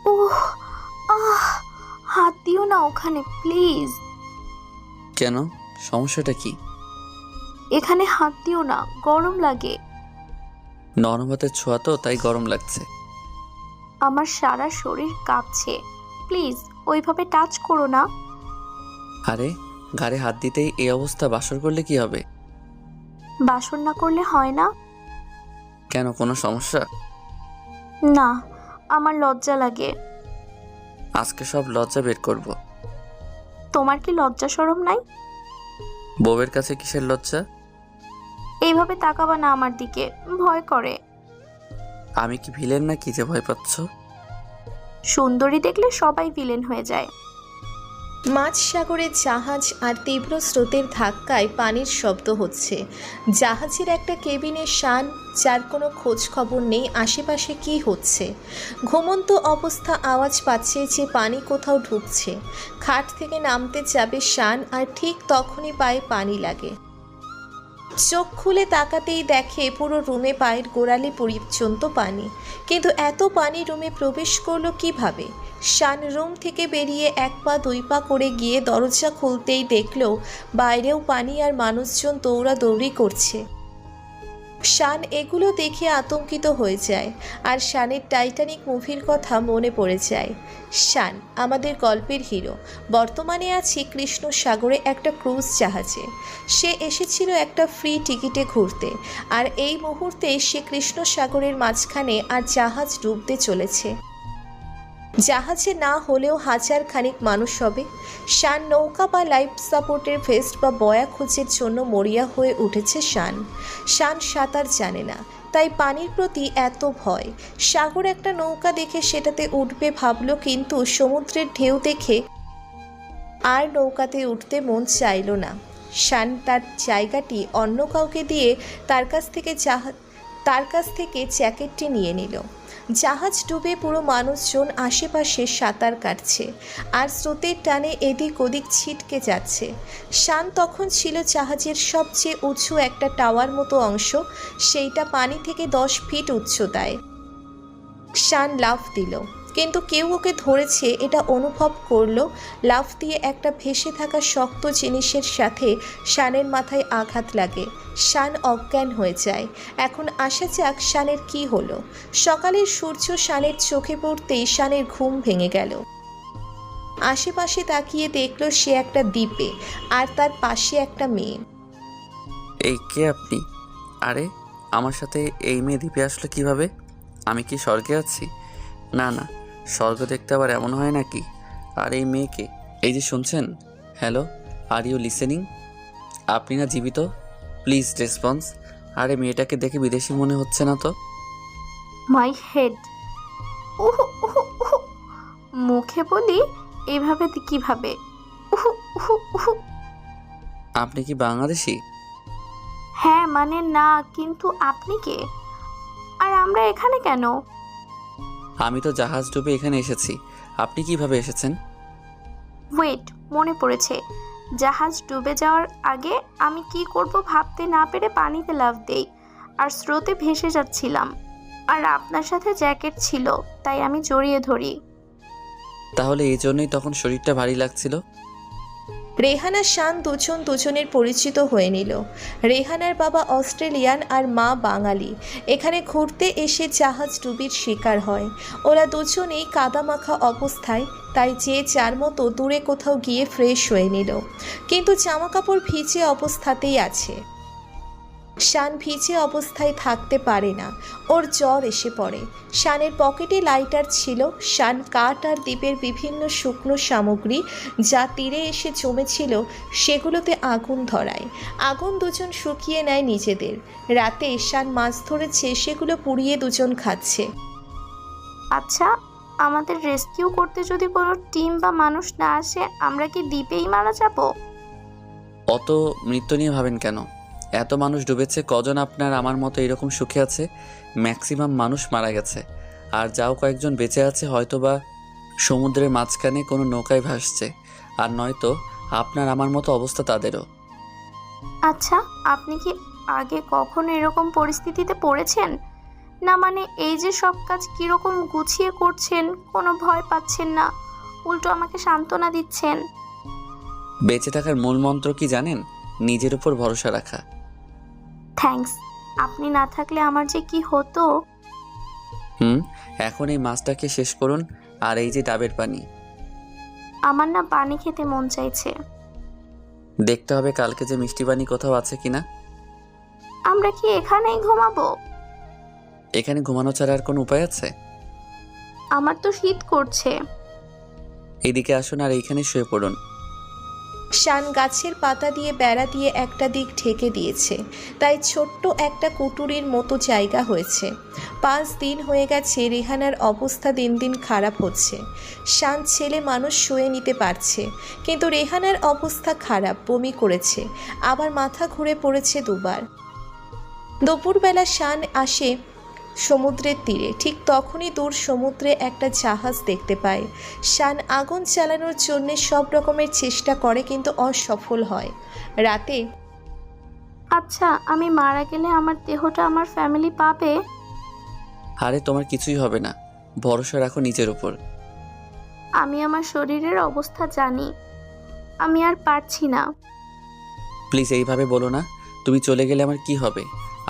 ওহ, আহ, হাত দিও না ওখানে প্লিজ। কেন, সমস্যাটা কি? এখানে হাত দিও না, গরম লাগে। নরম হাতের ছোঁয়া তো, তাই গরম লাগছে। আমার সারা শরীর কাঁপছে, প্লিজ ওইভাবে টাচ করো না। আরে, ঘাড়ে হাত দিতেই এই অবস্থা, বাসর করলে কি হবে? বাসন না করলে হয় না? কেন, কোনো সমস্যা? না, আমার লজ্জা লাগে। আজকে সব লজ্জা বের করব। তোমার কি লজ্জা শরম নাই? বউয়ের কাছে কিসের লজ্জা? এইভাবে তাকাবা না আমার দিকে, ভয় করে। আমি কি ভিলেন না কি যে ভয় পাচ্ছ? সুন্দরী দেখলে সবাই ভিলেন হয়ে যায়। মাঝ সাগরের জাহাজ আর তীব্র স্রোতের ধাক্কায় পানির শব্দ হচ্ছে। জাহাজের একটা কেবিনে শান, যার কোনো খোঁজ খবর নেই আশেপাশে কি হচ্ছে। ঘুমন্ত অবস্থা আওয়াজ পাচ্ছে যে পানি কোথাও ঢুকছে। খাট থেকে নামতে যাবে শান, আর ঠিক তখনই পায়ে পানি লাগে। চোখ খুলে তাকাতেই দেখে পুরো রুমে পায়ের গোড়ালি পর্যন্ত পানি। কিন্তু এত পানি রুমে প্রবেশ করলো কিভাবে? শান রুম থেকে বেরিয়ে এক পা দুই পা করে গিয়ে দরজা খুলতেই দেখলো বাইরেও পানি আর মানুষজন দৌড়াদৌড়ি করছে। শান এগুলো দেখে আতঙ্কিত হয়ে যায়, আর শানের টাইটানিক মুভির কথা মনে পড়ে যায়। শান আমাদের গল্পের হিরো, বর্তমানে আছে কৃষ্ণ সাগরে একটা ক্রুজ জাহাজে। সে এসেছিল একটা ফ্রি টিকিটে ঘুরতে, আর এই মুহূর্তে সে কৃষ্ণ সাগরের মাঝখানে, আর জাহাজ ডুবতে চলেছে। জাহাজে না হলেও হাজার খানিক মানুষ হবে। শান নৌকা বা লাইফ সাপোর্টের ভেস্ট বা বয়া খোঁজের জন্য মরিয়া হয়ে উঠেছে। শান সাঁতার জানে না, তাই পানির প্রতি এত ভয়। সাগর একটা নৌকা দেখে সেটাতে উঠবে ভাবলো, কিন্তু সমুদ্রের ঢেউ দেখে আর নৌকাতে উঠতে মন চাইল না। শান তার জায়গাটি অন্য কাউকে দিয়ে তার কাছ থেকে জ্যাকেটটি নিয়ে নিল। জাহাজ ডুবে পুরো মানুষজন আশেপাশে সাঁতার কাটছে, আর স্রোতের টানে এদিক ওদিক ছিটকে যাচ্ছে। শান তখন ছিল জাহাজের সবচেয়ে উঁচু একটা টাওয়ার মতো অংশ, সেইটা পানি থেকে 10 ফিট উচ্চতায়। শান লাফ দিল, কিন্তু কেউ ওকে ধরেছে এটা অনুভব করলো। লাফ দিয়ে একটা ভেসে থাকা শক্ত জিনিসের সাথে শানের মাথায় আঘাত লাগে। শান অজ্ঞান হয়ে যায়। এখন আসা যাক শানের কি হলো। সকালের সূর্য শানের চোখে পড়তেই শানের ঘুম ভেঙে গেল। আশেপাশে তাকিয়ে দেখলো সে একটা দ্বীপে, আর তার পাশে একটা মেয়ে। এই কে আপনি? আরে, আমার সাথে এই মেয়ে দ্বীপে আসলে কিভাবে? আমি কি স্বর্গে আছি? না না, স্বর্গ দেখতে আবার এমন হয় নাকি? আর এই মেয়েকে, এই যে শুনছেন, হ্যালো, আর ইউ লিসেনিং? আপনি না জীবিত? Please response. আরে, মেয়েটাকে দেখে বিদেশি মনে হচ্ছে না তো? My head. উহু উহু উহু। মুখে বলি এভাবে কিভাবে? উহু উহু উহু। আপনি কি বাংলাদেশি? হ্যাঁ মানে না, কিন্তু আপনি কে? আর আমরা এখানে কেন? আমি তো জাহাজ ডুবে এখানে এসেছি। আপনি কিভাবে এসেছেন? ওয়েট, মনে পড়েছে। জাহাজ ডুবে যাওয়ার আগে আমি কি করব ভাবতে না পেরে পানিতে লাফ দেই, আর স্রোতে ভেসে যাচ্ছিলাম। আর আপনার সাথে জ্যাকেট ছিল, তাই আমি জড়িয়ে ধরি। তাহলে এই জন্যই তখন শরীরটা ভারী লাগছিল। রেহানা শান দুজন দুজনের পরিচিত হয়ে নিল। রেহানার বাবা অস্ট্রেলিয়ান আর মা বাঙালি। এখানে ঘুরতে এসে জাহাজ ডুবির শিকার হয়। ওরা দুজনেই কাদামাখা অবস্থায়, তাই যে যার মতো দূরে কোথাও গিয়ে ফ্রেশ হয়ে নিল, কিন্তু জামাকাপড় ভিজে অবস্থাতেই আছে। শান ভিজে অবস্থায় থাকতে পারে না, ওর জ্বর এসে পড়ে। শানের পকেটে লাইটার ছিল। শান কাঠ আর দ্বীপের বিভিন্ন শুকনো সামগ্রী যা তীরে এসে জমেছিল সেগুলোতে আগুন ধরায়। আগুন দুজন শুকিয়ে নেয় নিজেদের। রাতে শান মাছ ধরেছে, সেগুলো পুড়িয়ে দুজন খাচ্ছে। আচ্ছা, আমাদের রেস্কিউ করতে যদি কোনো টিম বা মানুষ না আসে, আমরা কি দ্বীপেই মারা যাব? অত মৃত্যু নিয়ে ভাবেন কেন? এত মানুষ ডুবেছে, কজন আপনার আমার মতো এরকম সুখে আছে? ম্যাক্সিমাম মানুষ মারা গেছে, আর যাও কয়েকজন বেঁচে আছে হয়তোবা সমুদ্রের মাঝখানে কোনো নৌকায় ভাসছে, আর নয়তো আপনার আমার মতো অবস্থা তাদেরও। আচ্ছা, আপনি কি আগে কখনো এরকম পরিস্থিতিতে পড়েছেন? না মানে এই যে সব কাজ কিরকম গুছিয়ে করছেন, কোনো ভয় পাচ্ছেন না, উল্টো আমাকে সান্ত্বনা দিচ্ছেন। বেঁচে থাকার মূল মন্ত্র কি জানেন? নিজের উপর ভরসা রাখা। থ্যাঙ্কস। আপনি না থাকলে আমার যে কি হতো। এখন এই মাছটাকে শেষ করুন, আর এই যে ডাবের পানি। আমার না পানি খেতে মন চাইছে। দেখতে হবে কালকে যে মিষ্টি পানি কোথাও আছে কিনা। আমরা কি এখানেই ঘুমাবো? এখানে ঘুমানো ছাড়া আর কোনো উপায় আছে? আমার তো শীত করছে। এদিকে আসুন আর এইখানে শুয়ে পড়ুন। শান গাছের পাতা দিয়ে বেড়া দিয়ে একটা দিক ঢেকে দিয়েছে, তাই ছোট্ট একটা কুটুরির মতো জায়গা হয়েছে। 5 দিন হয়ে গেছে, রেহানার অবস্থা দিন দিন খারাপ হচ্ছে। শান ছেলে মানুষ শুয়ে নিতে পারছে, কিন্তু রেহানার অবস্থা খারাপ, বমি করেছে, আবার মাথা ঘুরে পড়েছে দুবার। দুপুরবেলা শান আসে সমুদ্রের তীরে, ঠিক তখনই দূর সমুদ্রে একটা জাহাজ দেখতে পায়। শান আগুন চালানোর জন্য সব রকমের চেষ্টা করে, কিন্তু অসফল হয়। রাতে আচ্ছা, আমি মারা গেলে আমার দেহটা আমার ফ্যামিলি পাবে? আরে তোমার কিছুই হবে না, ভরসা রাখো নিজের উপর। আমি আমার শরীরের অবস্থা জানি, আমি আর পারছি না। প্লিজ এইভাবে বলো না। তুমি চলে গেলে আমার কি হবে?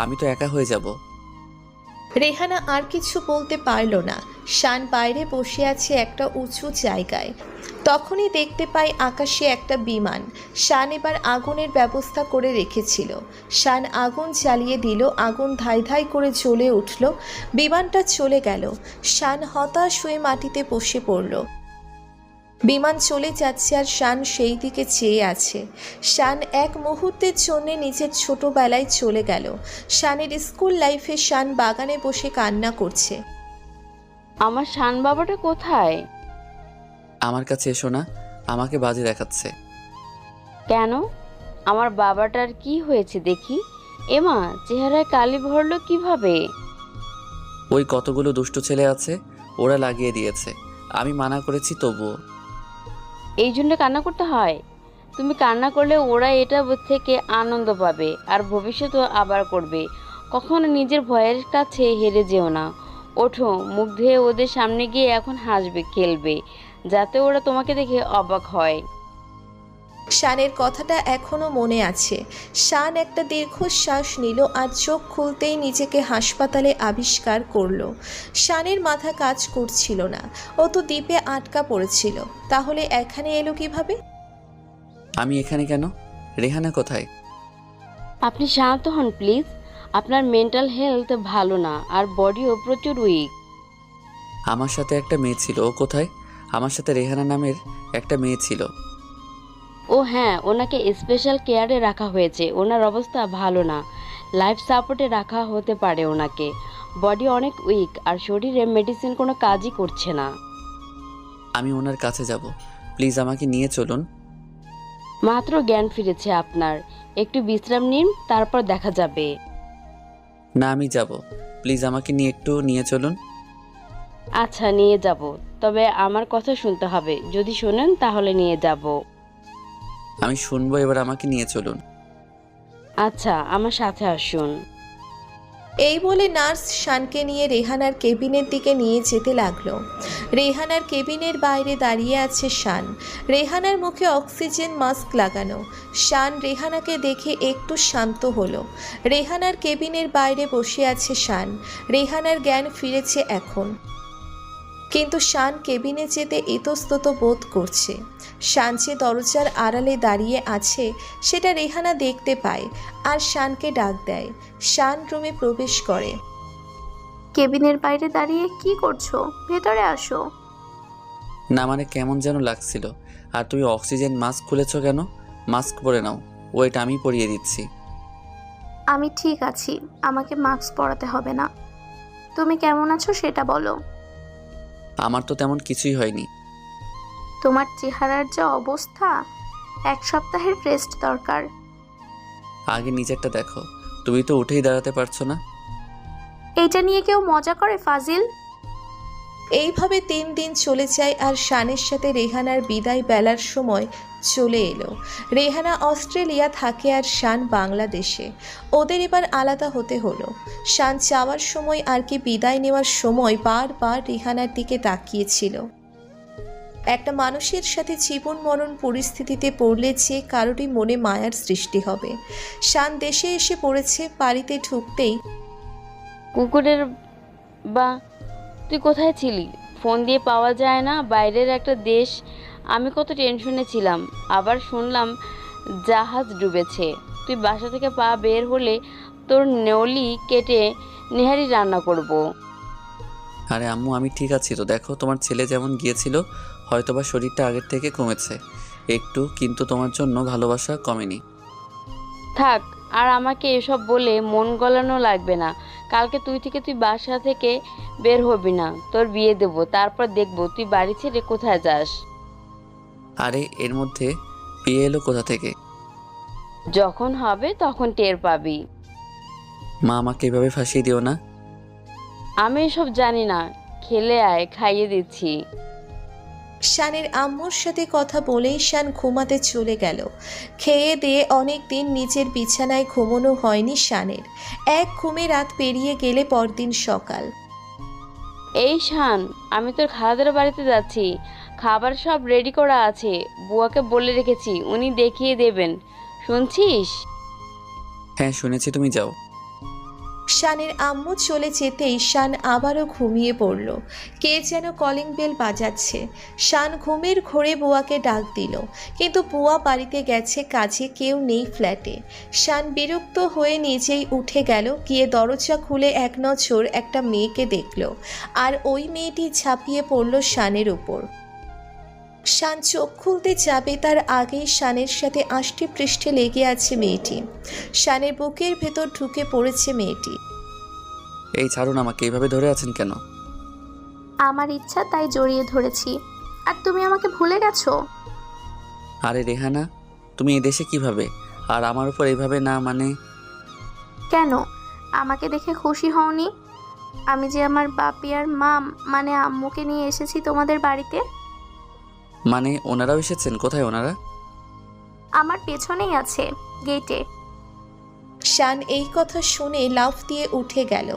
আমি তো একা হয়ে যাব। রেহানা আর কিছু বলতে পারল না। শান বাইরে বসে আছে একটা উঁচু জায়গায়। তখনই দেখতে পাই আকাশে একটা বিমান। শান এবার আগুনের ব্যবস্থা করে রেখেছিল। শান আগুন জ্বালিয়ে দিল, আগুন ধাই ধাই করে জ্বলে উঠল। বিমানটা চলে গেল। শান হতাশ হয়ে মাটিতে বসে পড়ল। বিমান চলে যাচ্ছে আর শান সেই দিকে চেয়ে আছে। শান এক মুহূর্তের জন্যে নিজের ছোটবেলায় চলে গেল। শানের স্কুল লাইফে শান বাগানে বসে কান্না করছে। আমার শান বাবাটা কোথায়? আমার কাছে এসো না, আমাকে বাজে দেখাচ্ছে। কেন? আমার বাবাটার কি হয়েছে দেখি। এমা, চেহারায় কালি ভরলো কিভাবে? ওই কতগুলো দুষ্টু ছেলে আছে, ওরা লাগিয়ে দিয়েছে। আমি মানা করেছি তবুও। এই জন্য কান্না করতে হয়? তুমি কান্না করলে ওরা এটা থেকে আনন্দ পাবে আর ভবিষ্যতেও আবার করবে। কখনো নিজের ভয়ের কাছে হেরে যেও না। ওঠো, মুখ ধুয়ে ওদের সামনে গিয়ে এখন হাসবে, খেলবে, যাতে ওরা তোমাকে দেখে অবাক হয়। শানের কথাটা এখনো মনে আছে। শান একটা দীর্ঘশ্বাস নিল আর চোখ খুলতেই নিজেকে হাসপাতালে আবিষ্কার করলো। শানের মাথা কাজ করছিল না, ও তো দ্বীপে আটকা পড়েছিল। তাহলে এখানে এলো কিভাবে? আমি এখানে কেন? রেহানা কোথায়? আপনি শান্ত হন প্লিজ। আপনার মেন্টাল হেলথ ভালো না আর বডিও প্রচুর উইক। আমার সাথে একটা মেয়ে ছিল, ও কোথায়? আমার সাথে রেহানা নামের একটা মেয়ে ছিল। ও হ্যাঁ, ওনাকে স্পেশাল কেয়ারে রাখা হয়েছে। ওনার অবস্থা ভালো না, লাইফ সাপোর্টে রাখা হতে পারে ওনাকে। বডি অনেক উইক আর শরীরে মেডিসিন কোনো কাজই করছে না। আমি ওনার কাছে যাব, প্লিজ আমাকে নিয়ে চলুন। মাত্র জ্ঞান ফিরেছে আপনার, একটু বিশ্রাম নিন, তারপর দেখা যাবে। না, আমি যাব, প্লিজ আমাকে একটু নিয়ে চলুন। আচ্ছা, নিয়ে যাব, তবে আমার কথা শুনতে হবে। যদি শোনেন তাহলে নিয়ে যাব। আমি শুনবো, এবার আমাকে নিয়ে চলুন। আচ্ছা, আমার সাথে আসুন। এই বলে নার্স শানকে নিয়ে রেহানার কেবিনের দিকে নিয়ে যেতে লাগলো। রেহানার কেবিনের বাইরে দাঁড়িয়ে আছে শান। রেহানার মুখে অক্সিজেন মাস্ক লাগানো। শান রেহানাকে দেখে একটু শান্ত হলো। রেহানার কেবিনের বাইরে বসে আছে শান। রেহানার জ্ঞান ফিরেছে এখন, কিন্তু শান কেবিনে যেতে ইতস্তত বোধ করছে। শান যে দরজার আড়ালে দাঁড়িয়ে আছে সেটা রেহানা দেখতে পায় আর শানকে ডাক দেয়। শান রুমে প্রবেশ করে। কেবিনের বাইরে দাঁড়িয়ে কি করছো? ভেতরে আসো। না মানে কেমন যেন লাগছিল। আর তুমি অক্সিজেন মাস্ক খুলেছো কেন? মাস্ক পরে নাও, ওয়েট আমি পরিয়ে দিচ্ছি। আমি ঠিক আছি, আমাকে মাস্ক পরাতে হবে না। তুমি কেমন আছো সেটা বলো। আমার তো তেমন কিছুই হয়নি। তোমার চেহারার যা অবস্থা, 1 সপ্তাহের রেস্ট দরকার। আগে নিজেরটা দেখো, তুমি তো উঠেই দাঁড়াতে পারছো না। এইটা নিয়ে কেউ মজা করে ফাজিল? এইভাবে 3 দিন চলে যায় আর শানের সাথে রেহানার বিদায় বেলার সময় চলে এলো। রেহানা অস্ট্রেলিয়া থাকে আর শান বাংলাদেশে। ওদের এবার আলাদা হতে হলো। শান যাওয়ার সময় আর কি বিদায় নেওয়ার সময় বারবার রেহানার দিকে তাকিয়েছিল। একটা মানুষের সাথে জীবন মরণ পরিস্থিতিতে পড়লে যে কারোরই মনে মায়ার সৃষ্টি হবে। শান দেশে এসে পড়েছে। বাড়িতে ঢুকতেই কুকুরের বা তুই কোথায় ছিলি? ফোন দিয়ে পাওয়া যায় না, বাইরের একটা দেশ। আমি কত টেনশনে ছিলাম। আবার শুনলাম জাহাজ ডুবেছে। তুই বাসা থেকে পা বের হলে তোর নেউলি কেটে নেহারি রান্না করব। আরে আম্মু, আমি ঠিক আছি তো। দেখো, তোমার ছেলে যেমন গিয়েছিল, হয়তোবা শরীরটা আগের থেকে কমেছে একটু, কিন্তু তোমার জন্য ভালোবাসা কমেনি। থাক, আর আমাকে এসব বলে মন গলানো লাগবে না। কালকে তুই বাসা থেকে বের হবি না। তোর বিয়ে দেব, তারপর দেখব তুই বাড়ি ছেড়ে কোথায় যাস। আরে এর মধ্যে বিয়ে এলো কোথা থেকে? যখন হবে তখন টের পাবি। মা, আমাকে এভাবে ফাঁসিয়ে দিও না। আমি এসব জানি না। খেলে আয়, খাইয়ে দিচ্ছি। শানের আম্মুর সাথে কথা বলেই শান ঘুমাতে চলে গেল। খেয়ে দিয়ে অনেক দিন নিজের বিছানায় ঘুমানো হয়নি শানের। এক ঘুমে রাত পেরিয়ে গেলে পরদিন সকাল। এই শান, আমি তোর খালাদের বাড়িতে যাচ্ছি। খাবার সব রেডি করা আছে। বুয়াকে বলে রেখেছি, উনি দেখিয়ে দেবেন। শুনছিস? হ্যাঁ শুনেছি, তুমি যাও। শানের আম্মু চলে যেতেই শান আবারও ঘুমিয়ে পড়ল। কে যেন কলিং বেল বাজাচ্ছে। শান ঘুমের ঘোরে বুয়াকে ডাক দিল, কিন্তু বুয়া বাড়িতে গেছে কাজে, কেউ নেই ফ্ল্যাটে। শান বিরক্ত হয়ে নিজেই উঠে গেল। গিয়ে দরজা খুলে এক নজর একটা মেয়েকে দেখল, আর ওই মেয়েটি ঝাঁপিয়ে পড়ল শানের উপর। শান চোখ খুলতে যাবে তার আগেই শানের সাথে আষ্টে পৃষ্ঠে লেগে আছে মেয়েটি। শানের বুকের ভেতর ঢুকে পড়েছে মেয়েটি। এই ছাড়ুন আমাকে, এইভাবে ধরে আছেন কেন? আমার ইচ্ছা তাই জড়িয়ে ধরেছি। আর তুমি আমাকে ভুলে গেছো? আরে রেহানা, তুমি এই দেশে কিভাবে? আর আমার উপর এইভাবে না মানে? কেন? আমাকে দেখে খুশি হওনি? আমি যে আমার বাপি আর মানে আম্মুকে নিয়ে এসেছি তোমাদের বাড়িতে। মানে ওনারাও এসেছেন? কোথায় ওনারা? আমার পেছনেই আছে, গেটে। শান এই কথা শুনে লাফ দিয়ে উঠে গেল,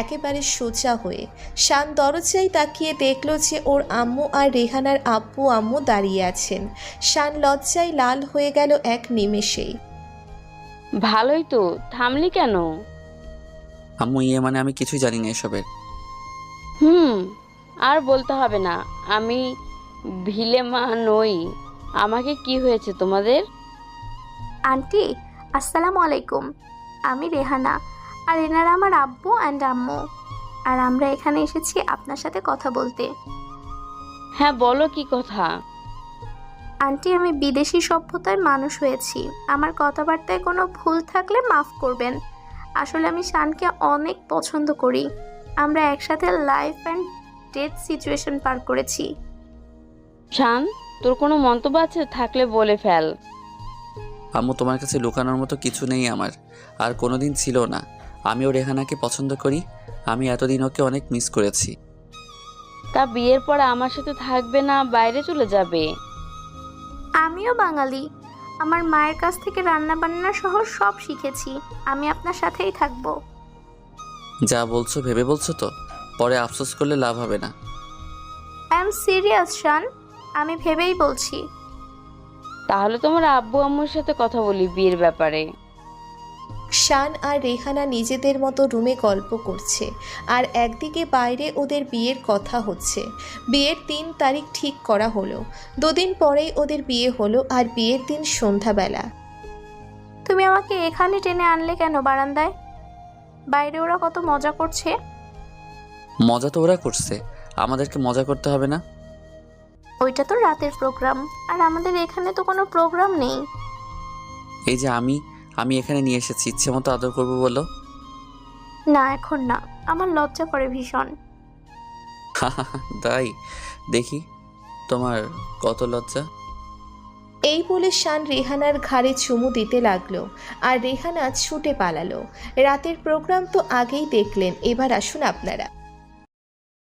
একেবারে সোজা হয়ে। শান দরজায় তাকিয়ে দেখল যে ওর আম্মু আর রেহানার আব্বু আম্মু দাঁড়িয়ে আছেন। শান লজ্জায় লাল হয়ে গেল এক নিমেষেই। ভালোই তো, থামলি কেন? আম্মু, মানে আমি কিছুই জানি না এসবের। আর বলতে হবে না, আমি ভিলেমা নই। আমাকে কি হয়েছে তোমাদের? আন্টি, আসসালামু আলাইকুম। আমি রেহানা, আর এনারা আমার আব্বু অ্যান্ড আম্মু। আর আমরা এখানে এসেছি আপনার সাথে কথা বলতে। হ্যাঁ বলো, কি কথা? আন্টি, আমি বিদেশি সভ্যতায় মানুষ হয়েছি। আমার কথাবার্তায় কোনো ভুল থাকলে মাফ করবেন। আসলে আমি শানকে অনেক পছন্দ করি। আমরা একসাথে লাইফ অ্যান্ড ডেথ সিচুয়েশন পার করেছি। শান, তোর কোনো মন্তব্য আছে? থাকলে বলে ফেল। আম্মু, তোমার কাছে লুকানোর মতো কিছু নেই আমার, আর কোনোদিন ছিল না। আমিও রেহানাকে পছন্দ করি। আমি এতদিন ওকে অনেক মিস করেছি। তা বিয়ের পরে আমার সাথে থাকবে না, বাইরে চলে যাবে? আমিও বাঙালি। আমার মায়ের কাছ থেকে রান্না বান্না সহ সব শিখেছি। আমি আপনার সাথেই থাকবো। যা বলছো ভেবে বলছো তো? পরে আফসোস করলে লাভ হবে না। আই এম সিরিয়াস শান, আমি ভেবেই বলছি। তাহলে তোমার আব্বু আম্মুর সাথে কথা বলি বিয়ের ব্যাপারে। শান আর রেহানা নিজেদের মতো রুমে গল্প করছে, আর একদিকে বাইরে ওদের বিয়ের কথা হচ্ছে। বিয়ের 3 তারিখ ঠিক করা হলো। 2 দিন পরেই ওদের বিয়ে হলো, আর বিয়ের দিন সন্ধ্যাবেলা। তুমি আমাকে এখানে টেনে আনলে কেন বারান্দায়? বাইরে ওরা কত মজা করছে। মজা তো ওরা করছে, আমাদেরকে মজা করতে হবে না? ওইটা তো রাতের প্রোগ্রাম, আর আমাদের এখানে তো কোনো প্রোগ্রাম নেই। এই যে আমি এখানে নিয়ে এসেছি, ইচ্ছে মতো আদর করবো বলো। না, এখন না, আমার লজ্জা করে ভীষণ। তাই? দেখি তোমার কত লজ্জা। এই বলে শান রেহানার ঘাড়ে চুমু দিতে লাগলো, আর রেহানা ছুটে পালালো। রাতের প্রোগ্রাম তো আগেই দেখলেন, এবার আসুন আপনারা।